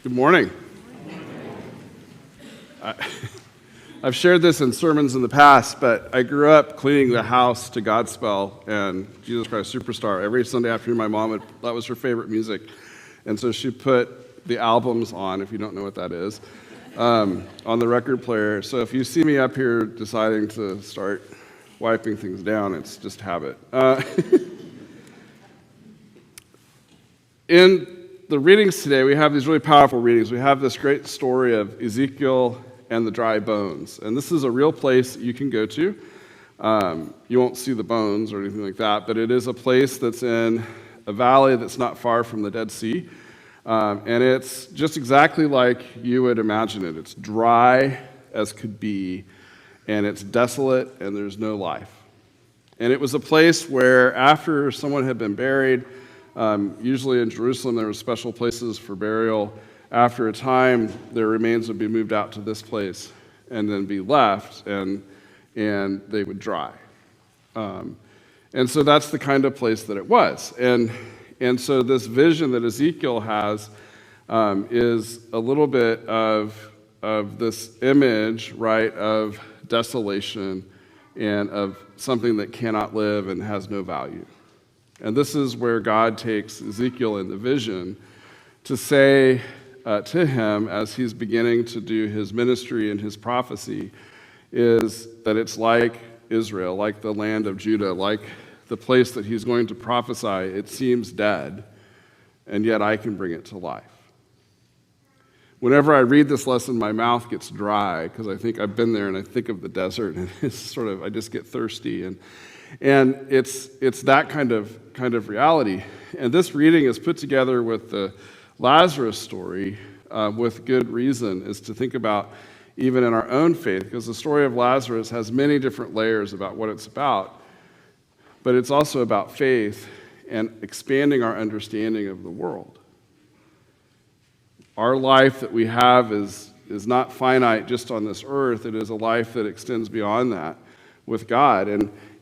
Good morning. I've shared this in sermons in the past, but I grew up cleaning the house to Godspell and Jesus Christ Superstar. Every Sunday afternoon, my mom, that was her favorite music. And so she put the albums on, if you don't know what that is, on the record player. So if you see me up here deciding to start wiping things down, it's just habit. In the readings today, we have these really powerful readings. We have this great story of Ezekiel and the dry bones. And this is a real place that you can go to. You won't see the bones or anything like that, but it is a place that's in a valley that's not far from the Dead Sea. And it's just exactly like you would imagine it. It's dry as could be, and it's desolate, and there's no life. And it was a place where after someone had been buried, usually in Jerusalem, there were special places for burial. After a time, their remains would be moved out to this place and then be left, and they would dry. And so that's the kind of place that it was. And so this vision that Ezekiel has is a little bit of this image, right, of desolation and of something that cannot live and has no value. And this is where God takes Ezekiel in the vision to say to him, as he's beginning to do his ministry and his prophecy, is that it's like Israel, like the land of Judah, like the place that he's going to prophesy. It seems dead, and yet I can bring it to life. Whenever I read this lesson, my mouth gets dry because I think I've been there and I think of the desert, and it's sort of, I just get thirsty. And it's that kind of reality. And this reading is put together with the Lazarus story with good reason, is to think about even in our own faith, because the story of Lazarus has many different layers about what it's about, but it's also about faith and expanding our understanding of the world. Our life that we have is not finite just on this earth. It is a life that extends beyond that with God.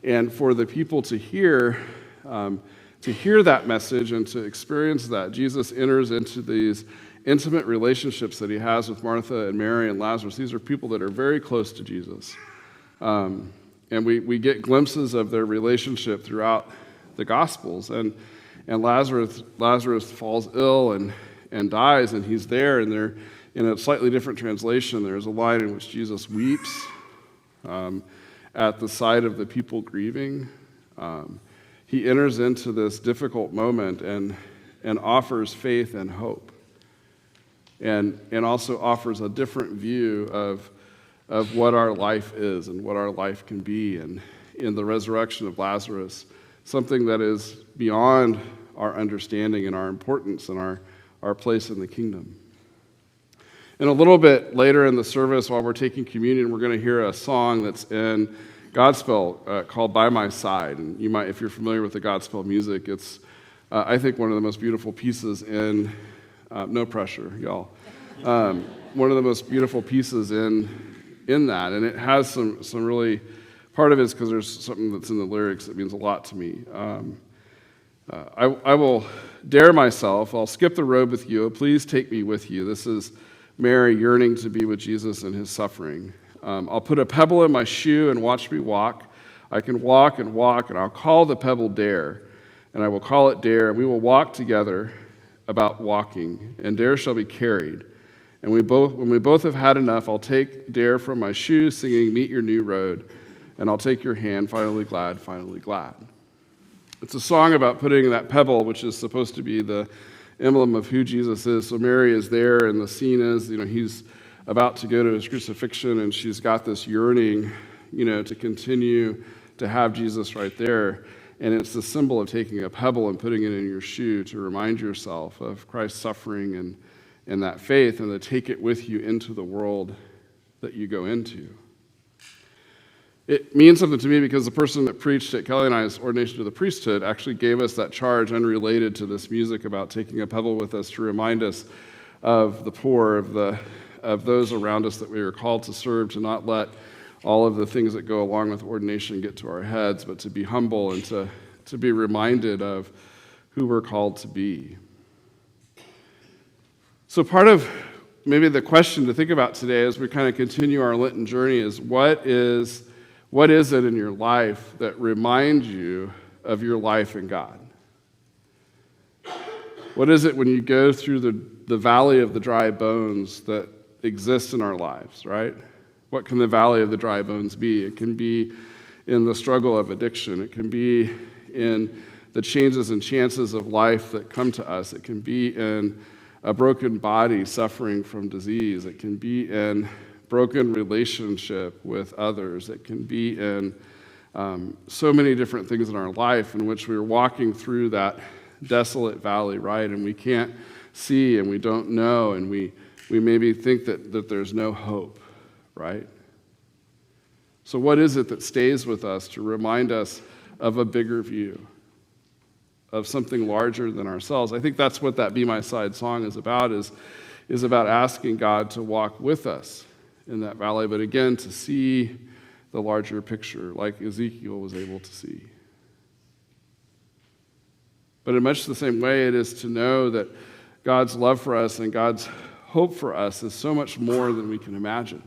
And for the people to hear that message and to experience that, Jesus enters into these intimate relationships that he has with Martha and Mary and Lazarus. These are people that are very close to Jesus. And we get glimpses of their relationship throughout the Gospels. And Lazarus falls ill and dies, and he's there, and they're in a slightly different translation. There's a line in which Jesus weeps at the sight of the people grieving. He enters into this difficult moment and offers faith and hope, and also offers a different view of what our life is and what our life can be, and in the resurrection of Lazarus, something that is beyond our understanding and our importance and our place in the kingdom. And a little bit later in the service, while we're taking communion, we're going to hear a song that's in Godspell called By My Side. And you might, if you're familiar with the Godspell music, it's, I think, one of the most beautiful pieces in, no pressure, y'all. One of the most beautiful pieces in that. And it has some really, part of it is because there's something that's in the lyrics that means a lot to me. I will dare myself, I'll skip the road with you, please take me with you. This is Mary yearning to be with Jesus in his suffering. I'll put a pebble in my shoe and watch me walk. I can walk, and I'll call the pebble Dare, and I will call it Dare, and we will walk together about walking, and Dare shall be carried. And when we both have had enough, I'll take Dare from my shoe, singing, Meet Your New Road, and I'll take your hand, finally glad, finally glad. It's a song about putting that pebble, which is supposed to be the emblem of who Jesus is. So Mary is there, and the scene is, he's about to go to his crucifixion, and she's got this yearning, to continue to have Jesus right there. And it's the symbol of taking a pebble and putting it in your shoe to remind yourself of Christ's suffering and that faith, and to take it with you into the world that you go into. It means something to me because the person that preached at Kelly and I's ordination to the priesthood actually gave us that charge unrelated to this music about taking a pebble with us to remind us of the poor, of those around us that we are called to serve, to not let all of the things that go along with ordination get to our heads, but to be humble and to be reminded of who we're called to be. So part of maybe the question to think about today as we kind of continue our Lenten journey is what is it in your life that reminds you of your life in God? What is it when you go through the valley of the dry bones that exists in our lives, right? What can the valley of the dry bones be? It can be in the struggle of addiction. It can be in the changes and chances of life that come to us. It can be in a broken body suffering from disease. It can be in broken relationship with others. It can be in so many different things in our life in which we're walking through that desolate valley, right? And we can't see and we don't know and we maybe think that there's no hope, right? So what is it that stays with us to remind us of a bigger view, of something larger than ourselves? I think that's what that Be My Side song is about, is about asking God to walk with us in that valley, but again, to see the larger picture like Ezekiel was able to see. But in much the same way, it is to know that God's love for us and God's hope for us is so much more than we can imagine.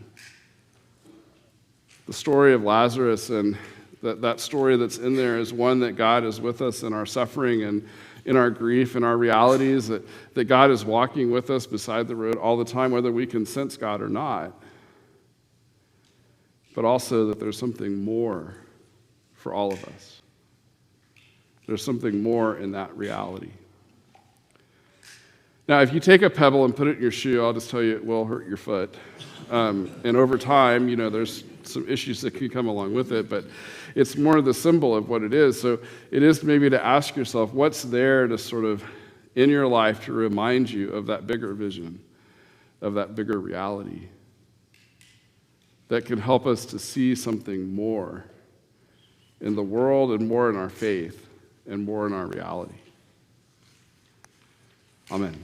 The story of Lazarus and that story that's in there is one that God is with us in our suffering and in our grief and our realities, that God is walking with us beside the road all the time, whether we can sense God or not. But also that there's something more for all of us. There's something more in that reality. Now, if you take a pebble and put it in your shoe, I'll just tell you it will hurt your foot. And over time, there's some issues that can come along with it, but it's more the symbol of what it is. So it is maybe to ask yourself, what's there to sort of, in your life, to remind you of that bigger vision, of that bigger reality, that can help us to see something more in the world and more in our faith and more in our reality. Amen.